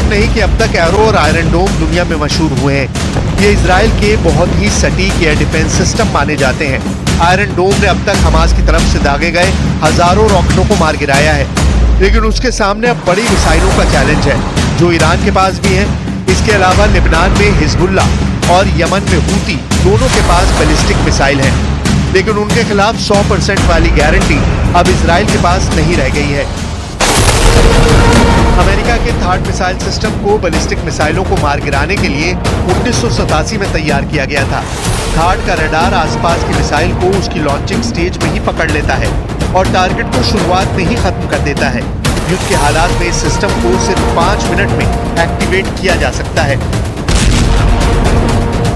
शक नहीं कि अब तक एरो और आयरन डोम दुनिया में मशहूर हुए हैं। ये इजराइल के बहुत ही सटीक एयर डिफेंस सिस्टम माने जाते हैं। आयरन डोम ने अब तक हमास की तरफ से दागे गए हजारों रॉकेटों को मार गिराया है, लेकिन उसके सामने अब बड़ी मिसाइलों का चैलेंज है जो ईरान के पास भी है। इसके अलावा लेबनान में हिजबुल्ला और यमन में हूती दोनों के पास बैलिस्टिक मिसाइल है, लेकिन उनके खिलाफ 100% वाली गारंटी अब इजराइल के पास नहीं रह गई है। अमेरिका के थार्ड मिसाइल सिस्टम को बैलिस्टिक मिसाइलों को मार गिराने के लिए 1987 में तैयार किया गया था। थार्ड का रडार आसपास की मिसाइल को उसकी लॉन्चिंग स्टेज में ही पकड़ लेता है और टारगेट को शुरुआत में ही खत्म कर देता है। युद्ध के हालात में इस सिस्टम को सिर्फ 5 मिनट में एक्टिवेट किया जा सकता है।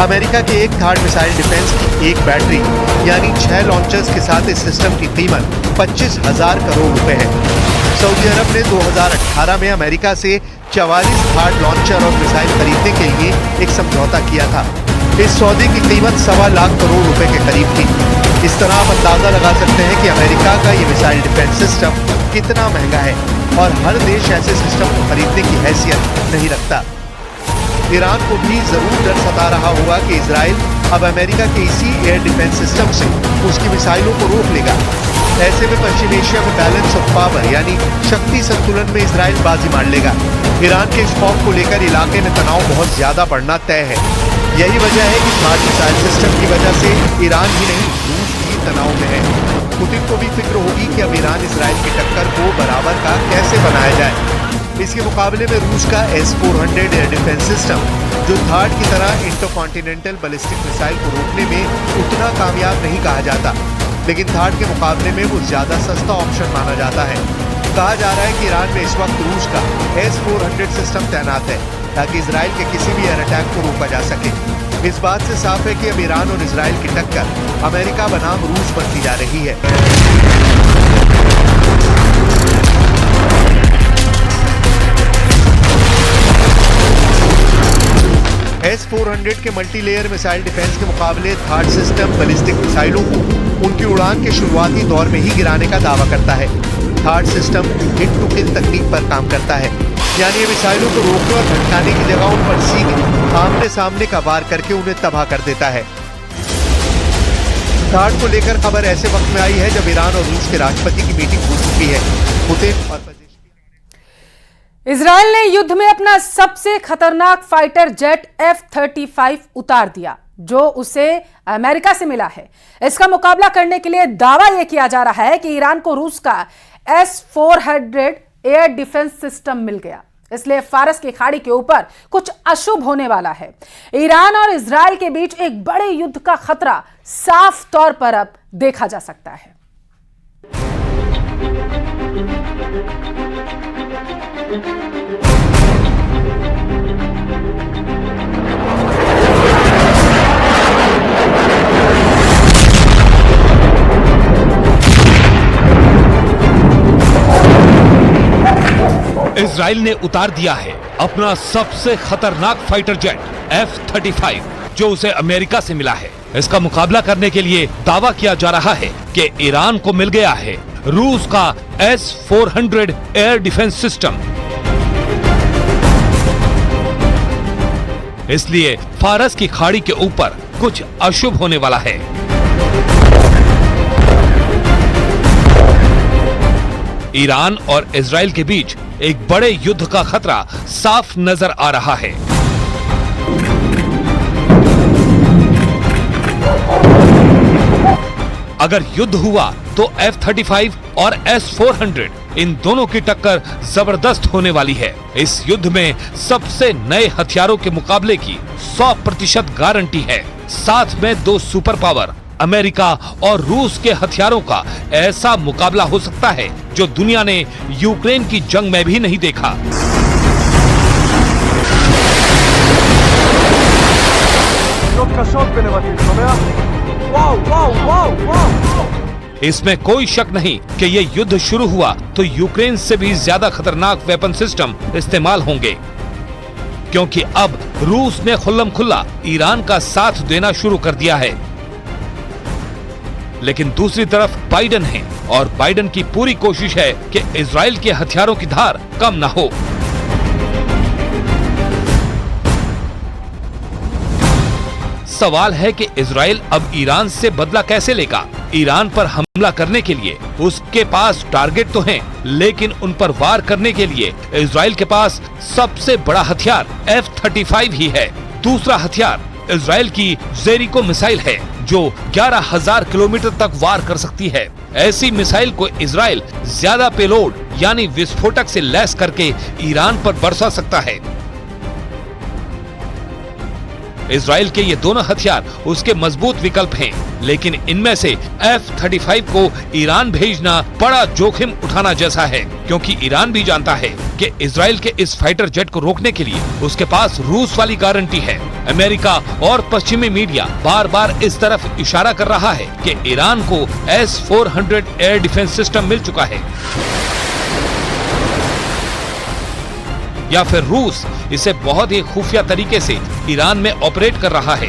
अमेरिका के एक थार्ड मिसाइल डिफेंस की एक बैटरी यानी 6 लॉन्चर्स के साथ इस सिस्टम की कीमत 25,000 करोड़ रुपए है। सऊदी अरब ने 2018 में अमेरिका से 44 थार्ड लॉन्चर और मिसाइल खरीदने के लिए एक समझौता किया था। इस सौदे की कीमत 1.25 लाख करोड़ रुपए के करीब थी। इस तरह आप अंदाजा लगा सकते हैं कि अमेरिका का ये मिसाइल डिफेंस सिस्टम कितना महंगा है और हर देश ऐसे सिस्टम को खरीदने की हैसियत नहीं रखता। ईरान को भी जरूर डर सता रहा होगा कि इजराइल अब अमेरिका के इसी एयर डिफेंस सिस्टम से उसकी मिसाइलों को रोक लेगा। ऐसे में पश्चिम एशिया में बैलेंस ऑफ पावर यानी शक्ति संतुलन में इजराइल बाजी मार लेगा। ईरान के इस खौफ को लेकर इलाके में तनाव बहुत ज्यादा बढ़ना तय है। यही वजह है कि थार्ड मिसाइल सिस्टम की वजह से ईरान ही नहीं रूस भी तनाव में है। पुतिन को भी फिक्र होगी कि अब ईरान इजराइल की टक्कर को बराबर का कैसे बनाया जाए। इसके मुकाबले में रूस का S-400 एयर डिफेंस सिस्टम जो थार्ड की तरह इंटरकॉन्टिनेंटल बैलिस्टिक मिसाइल को रोकने में उतना कामयाब नहीं कहा जाता, लेकिन थार्ड के मुकाबले में वो ज्यादा सस्ता ऑप्शन माना जाता है। कहा जा रहा है कि ईरान में इस वक्त रूस का S-400 सिस्टम तैनात है ताकि इजराइल के किसी भी एयर अटैक को रोका जा सके। इस बात से साफ है कि अब ईरान और इजराइल की टक्कर अमेरिका बनाम रूस बनती जा रही है। S-400 के मल्टीलेयर मिसाइल डिफेंस के मुकाबले थार्ड सिस्टम बैलिस्टिक मिसाइलों को उनकी उड़ान के शुरुआती दौर में ही गिराने का दावा करता है। THAAD system hit to kill तकनीक पर काम करता है, यानी ये मिसाइलों को रोकने और भटकाने की जगह उन पर सीधे आमने सामने का वार करके उन्हें तबाह कर देता है। थार्ड को लेकर खबर ऐसे वक्त में आई है जब ईरान और रूस के राष्ट्रपति की मीटिंग हो चुकी है। पुतिन और इजराइल ने युद्ध में अपना सबसे खतरनाक फाइटर जेट F-35 उतार दिया जो उसे अमेरिका से मिला है। इसका मुकाबला करने के लिए दावा यह किया जा रहा है कि ईरान को रूस का S-400 एयर डिफेंस सिस्टम मिल गया, इसलिए फारस की खाड़ी के ऊपर कुछ अशुभ होने वाला है। ईरान और इजराइल के बीच एक बड़े युद्ध का खतरा साफ तौर पर अब देखा जा सकता है। इजराइल ने उतार दिया है अपना सबसे खतरनाक फाइटर जेट F-35 जो उसे अमेरिका से मिला है। इसका मुकाबला करने के लिए दावा किया जा रहा है कि ईरान को मिल गया है रूस का S-400 एयर डिफेंस सिस्टम। इसलिए फारस की खाड़ी के ऊपर कुछ अशुभ होने वाला है। ईरान और इजराइल के बीच एक बड़े युद्ध का खतरा साफ नजर आ रहा है। अगर युद्ध हुआ तो F-35 और S-400 इन दोनों की टक्कर जबरदस्त होने वाली है। इस युद्ध में सबसे नए हथियारों के मुकाबले की 100% गारंटी है। साथ में दो सुपर पावर अमेरिका और रूस के हथियारों का ऐसा मुकाबला हो सकता है जो दुनिया ने यूक्रेन की जंग में भी नहीं देखा। इसमें कोई शक नहीं कि ये युद्ध शुरू हुआ तो यूक्रेन से भी ज्यादा खतरनाक वेपन सिस्टम इस्तेमाल होंगे, क्योंकि अब रूस ने खुल्लम खुल्ला ईरान का साथ देना शुरू कर दिया है। लेकिन दूसरी तरफ बाइडेन है और बाइडेन की पूरी कोशिश है कि इजराइल के हथियारों की धार कम ना हो। सवाल है कि इजराइल अब ईरान से बदला कैसे लेगा। ईरान पर हमला करने के लिए उसके पास टारगेट तो हैं, लेकिन उन पर वार करने के लिए इजराइल के पास सबसे बड़ा हथियार F-35 ही है। दूसरा हथियार इजराइल की जेरिको मिसाइल है, जो 11,000 किलोमीटर तक वार कर सकती है। ऐसी मिसाइल को इजराइल ज्यादा पेलोड यानी विस्फोटक से लैस करके ईरान पर बरसा सकता है। इजराइल के ये दोनों हथियार उसके मजबूत विकल्प हैं, लेकिन इनमें से F-35 को ईरान भेजना बड़ा जोखिम उठाना जैसा है, क्योंकि ईरान भी जानता है कि इजराइल के इस फाइटर जेट को रोकने के लिए उसके पास रूस वाली गारंटी है। अमेरिका और पश्चिमी मीडिया बार बार इस तरफ इशारा कर रहा है कि ईरान को S-400 एयर डिफेंस सिस्टम मिल चुका है, या फिर रूस इसे बहुत ही खुफिया तरीके से ईरान में ऑपरेट कर रहा है।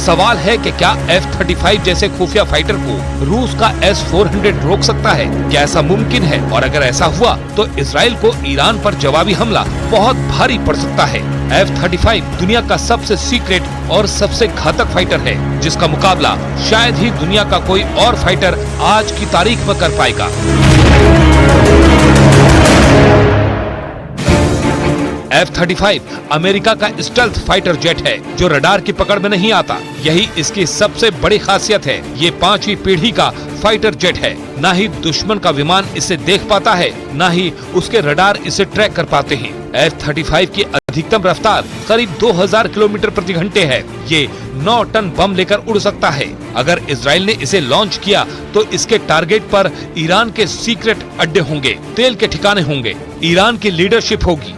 सवाल है कि क्या F-35 जैसे खुफिया फाइटर को रूस का S-400 रोक सकता है? क्या ऐसा मुमकिन है? और अगर ऐसा हुआ तो इजराइल को ईरान पर जवाबी हमला बहुत भारी पड़ सकता है। F-35 दुनिया का सबसे सीक्रेट और सबसे घातक फाइटर है, जिसका मुकाबला शायद ही दुनिया का कोई और फाइटर आज की तारीख में कर पाएगा। F-35 अमेरिका का स्टेल्थ फाइटर जेट है, जो रडार की पकड़ में नहीं आता। यही इसकी सबसे बड़ी खासियत है। ये 5वीं पीढ़ी का फाइटर जेट है। ना ही दुश्मन का विमान इसे देख पाता है, ना ही उसके रडार इसे ट्रैक कर पाते हैं। F-35 की अधिकतम रफ्तार करीब 2000 किलोमीटर प्रति घंटे है। ये 9 टन बम लेकर उड़ सकता है। अगर इजराइल ने इसे लॉन्च किया तो इसके टारगेट पर ईरान के सीक्रेट अड्डे होंगे, तेल के ठिकाने होंगे, ईरान की लीडरशिप होगी।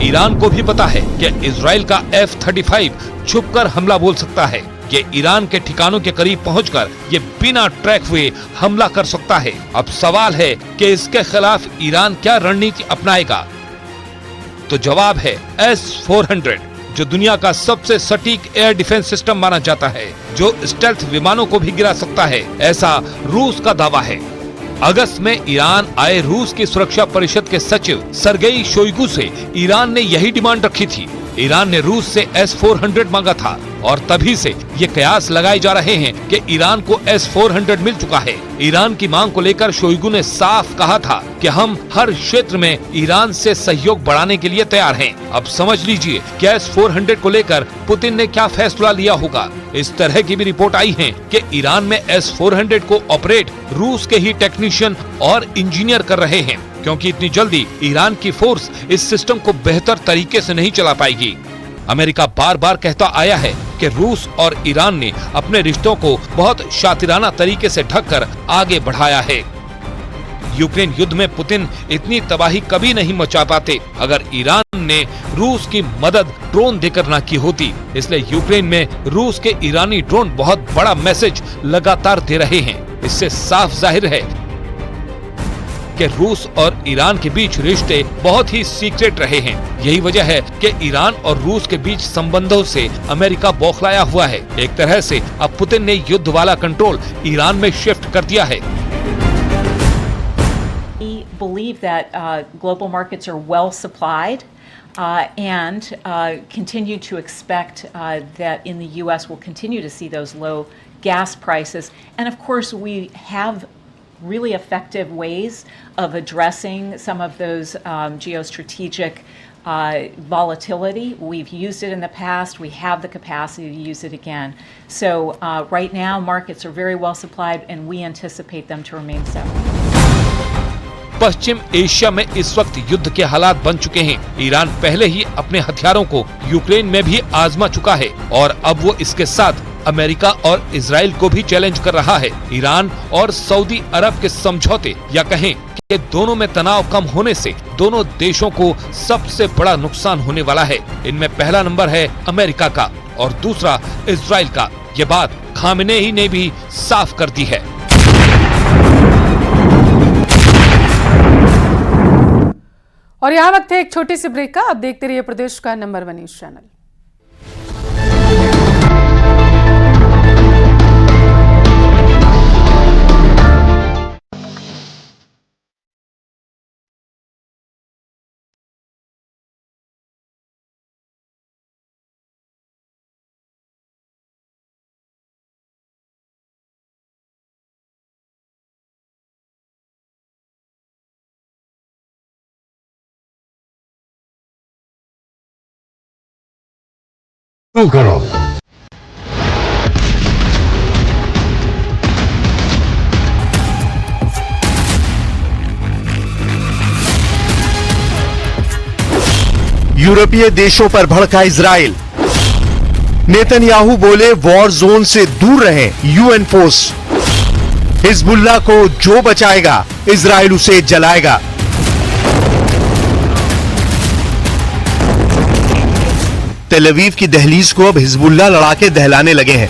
ईरान को भी पता है कि इजराइल का F-35 छुपकर हमला बोल सकता है। ये ईरान के ठिकानों के करीब पहुंचकर ये बिना ट्रैक हुए हमला कर सकता है। अब सवाल है कि इसके खिलाफ ईरान क्या रणनीति अपनाएगा? तो जवाब है S-400, जो दुनिया का सबसे सटीक एयर डिफेंस सिस्टम माना जाता है, जो स्टेल्थ विमानों को भी गिरा सकता है, ऐसा रूस का दावा है। अगस्त में ईरान आए रूस की सुरक्षा परिषद के सचिव सरगेई शोइगु से ईरान ने यही डिमांड रखी थी। ईरान ने रूस से S-400 मांगा था और तभी से ये कयास लगाए जा रहे हैं कि ईरान को S-400 मिल चुका है। ईरान की मांग को लेकर शोइगु ने साफ कहा था कि हम हर क्षेत्र में ईरान से सहयोग बढ़ाने के लिए तैयार हैं। अब समझ लीजिए कि S-400 को लेकर पुतिन ने क्या फैसला लिया होगा। इस तरह की भी रिपोर्ट आई है कि ईरान में S-400 को ऑपरेट रूस के ही टेक्नीशियन और इंजीनियर कर रहे हैं, क्योंकि इतनी जल्दी ईरान की फोर्स इस सिस्टम को बेहतर तरीके से नहीं चला पाएगी। अमेरिका बार बार कहता आया है कि रूस और ईरान ने अपने रिश्तों को बहुत शातिराना तरीके से ढककर आगे बढ़ाया है। यूक्रेन युद्ध में पुतिन इतनी तबाही कभी नहीं मचा पाते अगर ईरान ने रूस की मदद ड्रोन देकर ना की होती। इसलिए यूक्रेन में रूस के ईरानी ड्रोन बहुत बड़ा मैसेज लगातार दे रहे हैं। इससे साफ जाहिर है कि रूस और ईरान के बीच रिश्ते बहुत ही सीक्रेट रहे हैं। यही वजह है कि ईरान और रूस के बीच संबंधों से अमेरिका बौखलाया हुआ है। एक तरह से अब पुतिन ने युद्ध वाला कंट्रोल ईरान में शिफ्ट कर दिया है। We believe that global markets are well supplied and continue to expect that in the U.S. we'll continue to see those low gas prices. And of course, we have really effective ways of addressing some of those geostrategic volatility. We've used it in the past. We have the capacity to use it again. So right now, markets are very well supplied, and we anticipate them to remain so. Paschim Asia में इस वक्त युद्ध के हालात बन चुके हैं। Iran पहले ही अपने हथियारों को यूक्रेन में भी आजमा चुका है और अब वो इसके साथ अमेरिका और इजराइल को भी चैलेंज कर रहा है। ईरान और सऊदी अरब के समझौते या कहें कि दोनों में तनाव कम होने से दोनों देशों को सबसे बड़ा नुकसान होने वाला है। इनमें पहला नंबर है अमेरिका का और दूसरा इजराइल का। ये बात खामेनेई ने भी साफ कर दी है। और यहाँ वक्त है एक छोटी सी ब्रेक का। अब देखते रहिए प्रदेश का नंबर 1 न्यूज चैनल। करो। यूरोपीय देशों पर भड़का इजराइल। नेतन्याहू बोले वॉर जोन से दूर रहें यूएन फोर्स। हिजबुल्लाह को जो बचाएगा इजराइल उसे जलाएगा। तेल अवीव की दहलीज को अब हिजबुल्लाह लड़ाके दहलाने लगे हैं।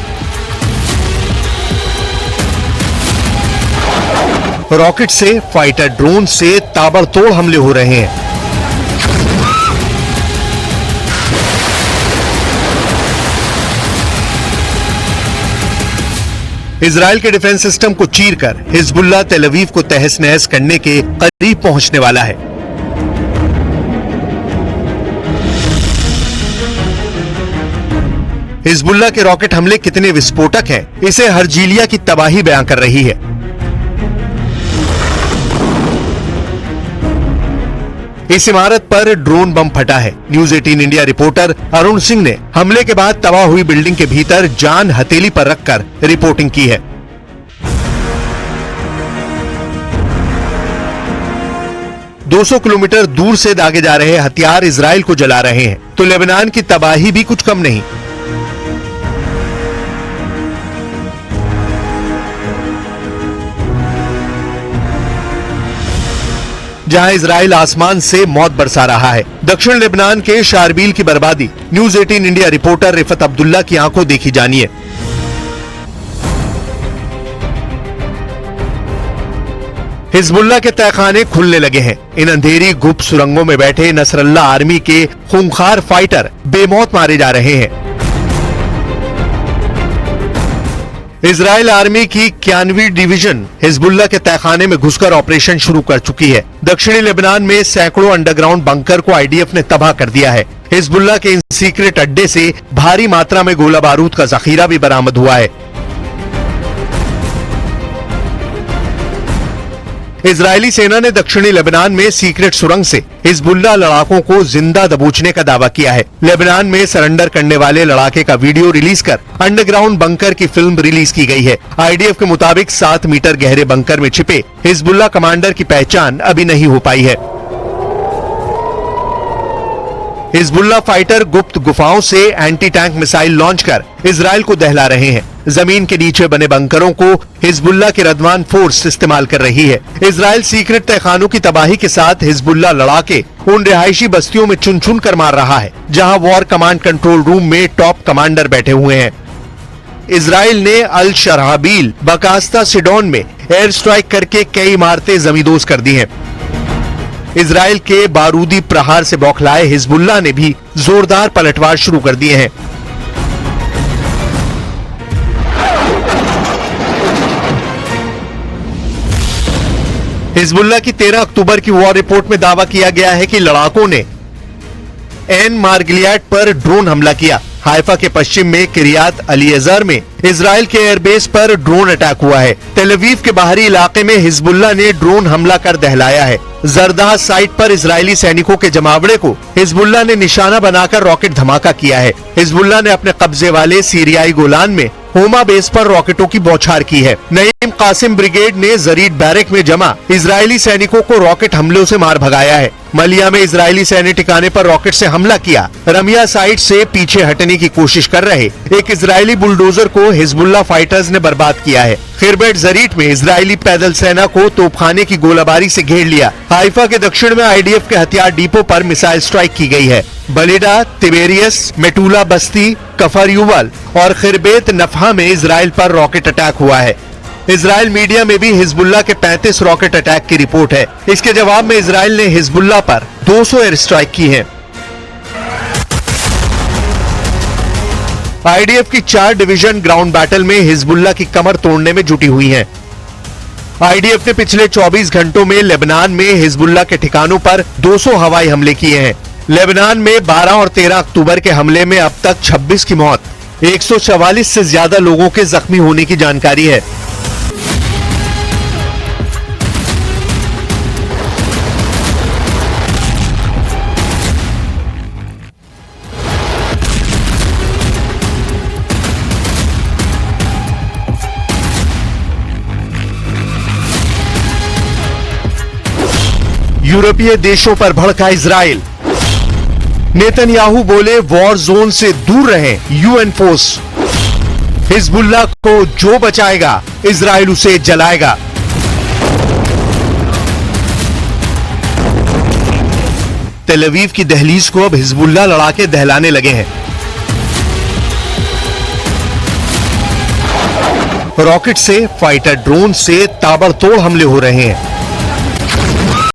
रॉकेट से, फाइटर ड्रोन से ताबड़तोड़ हमले हो रहे हैं। इजराइल के डिफेंस सिस्टम को चीरकर हिजबुल्लाह तेल अवीव को तहस नहस करने के करीब पहुंचने वाला है। हिजबुल्लाह के रॉकेट हमले कितने विस्फोटक हैं, इसे हर्जीलिया की तबाही बयां कर रही है। इस इमारत पर ड्रोन बम फटा है। News 18 India reporter Arun Singh ने हमले के बाद तबाह हुई बिल्डिंग के भीतर जान हथेली पर रखकर रिपोर्टिंग की है। दो 200 किलोमीटर दूर से दागे जा रहे हथियार इजराइल को जला रहे हैं, तो लेबनान की तबाही भी कुछ कम नहीं। जहां इजराइल आसमान से मौत बरसा रहा है, दक्षिण लेबनान के शारबील की बर्बादी news 18 India reporter Rifat Abdullah की आंखों देखी जानिए। हिजबुल्लाह के तहखाने खुलने लगे हैं। इन अंधेरी गुप्त सुरंगों में बैठे नसरल्लाह आर्मी के खूंखार फाइटर बेमौत मारे जा रहे हैं। इजराइल आर्मी की 91वीं डिवीजन हिजबुल्लाह के तहखाने में घुसकर ऑपरेशन शुरू कर चुकी है। दक्षिणी लेबनान में सैकड़ों अंडरग्राउंड बंकर को आईडीएफ ने तबाह कर दिया है। हिजबुल्लाह के इन सीक्रेट अड्डे से भारी मात्रा में गोला बारूद का जखीरा भी बरामद हुआ है। इजरायली सेना ने दक्षिणी लेबनान में सीक्रेट सुरंग से हिजबुल्लाह लड़ाकों को जिंदा दबोचने का दावा किया है। लेबनान में सरेंडर करने वाले लड़ाके का वीडियो रिलीज कर अंडरग्राउंड बंकर की फिल्म रिलीज की गई है। आईडीएफ के मुताबिक 7 मीटर गहरे बंकर में छिपे हिजबुल्लाह कमांडर की पहचान अभी नहीं हो पाई है। हिजबुल्लाह फाइटर गुप्त गुफाओं से एंटी टैंक मिसाइल लॉन्च कर इजराइल को दहला रहे हैं। जमीन के नीचे बने बंकरों को हिजबुल्लाह की रदवान फोर्स इस्तेमाल कर रही है। इजराइल सीक्रेट तहखानों की तबाही के साथ हिजबुल्लाह लड़ाके उन रिहायशी बस्तियों में चुन चुन कर मार रहा है, जहां वॉर कमांड कंट्रोल रूम में टॉप कमांडर बैठे हुए हैं। इजराइल ने अल शराबील, बकास्ता, सिडोन में एयर स्ट्राइक करके कई इमारतें जमींदोज कर दी हैं। इजराइल के बारूदी प्रहार से बौखलाए हिजबुल्लाह ने भी जोरदार पलटवार शुरू कर दिए हैं। हिजबुल्लाह की 13 अक्टूबर की वॉर रिपोर्ट में दावा किया गया है कि लड़ाकों ने एन मार्गलियाड पर ड्रोन हमला किया। हाइफा के पश्चिम में किरियात अलीएजर में इजराइल के एयरबेस पर ड्रोन अटैक हुआ है। तेल अवीव के बाहरी इलाके में हिजबुल्लाह ने ड्रोन हमला कर दहलाया है। जरदाह साइट पर इजरायली सैनिकों के जमावड़े को हिजबुल्लाह ने निशाना बनाकर रॉकेट धमाका किया है। हिजबुल्लाह ने अपने कब्जे वाले सीरियाई गोलान में होमा बेस पर रॉकेटों की बौछार की है। नईम कासिम कासिम ब्रिगेड ने जरीद बैरक में जमा इजरायली सैनिकों को रॉकेट हमलों से मार भगाया है। मलिया में इजरायली सैन्य ठिकाने पर रॉकेट से हमला किया। रमिया साइट से पीछे हटने की कोशिश कर रहे एक इजरायली बुलडोजर को हिजबुल्लाह फाइटर्स ने बर्बाद किया है। खिरबेट जरीट में इजरायली पैदल सेना को तोपखाने की गोलाबारी से घेर लिया। हाइफा के दक्षिण में आईडीएफ के हथियार डिपो पर मिसाइल स्ट्राइक की गई है। बलेडा, तिबेरियस, मेटूला बस्ती, कफर युवल और खिरबेत नफहा में इजराइल पर रॉकेट अटैक हुआ है। इजराइल मीडिया में भी हिजबुल्लाह के 35 रॉकेट अटैक की रिपोर्ट है। इसके जवाब में इजराइल ने हिजबुल्लाह पर 200 एयर स्ट्राइक की है। आईडीएफ की 4 डिवीजन ग्राउंड बैटल में हिजबुल्लाह की कमर तोड़ने में जुटी हुई हैं। आईडीएफ ने पिछले 24 घंटों में लेबनान में हिजबुल्लाह के ठिकानों पर 200 हवाई हमले किए हैं। लेबनान में 12 और 13 अक्टूबर के हमले में अब तक 26 की मौत, 144 से ज्यादा लोगों के जख्मी होने की जानकारी है। यूरोपीय देशों पर भड़का इजराइल। नेतन्याहू बोले वॉर जोन से दूर रहें यूएन फोर्स। हिजबुल्लाह को जो बचाएगा इजराइल उसे जलाएगा। तेल अवीव की दहलीज को अब हिजबुल्लाह लड़ाके दहलाने लगे हैं। रॉकेट से, फाइटर ड्रोन से ताबड़तोड़ हमले हो रहे हैं।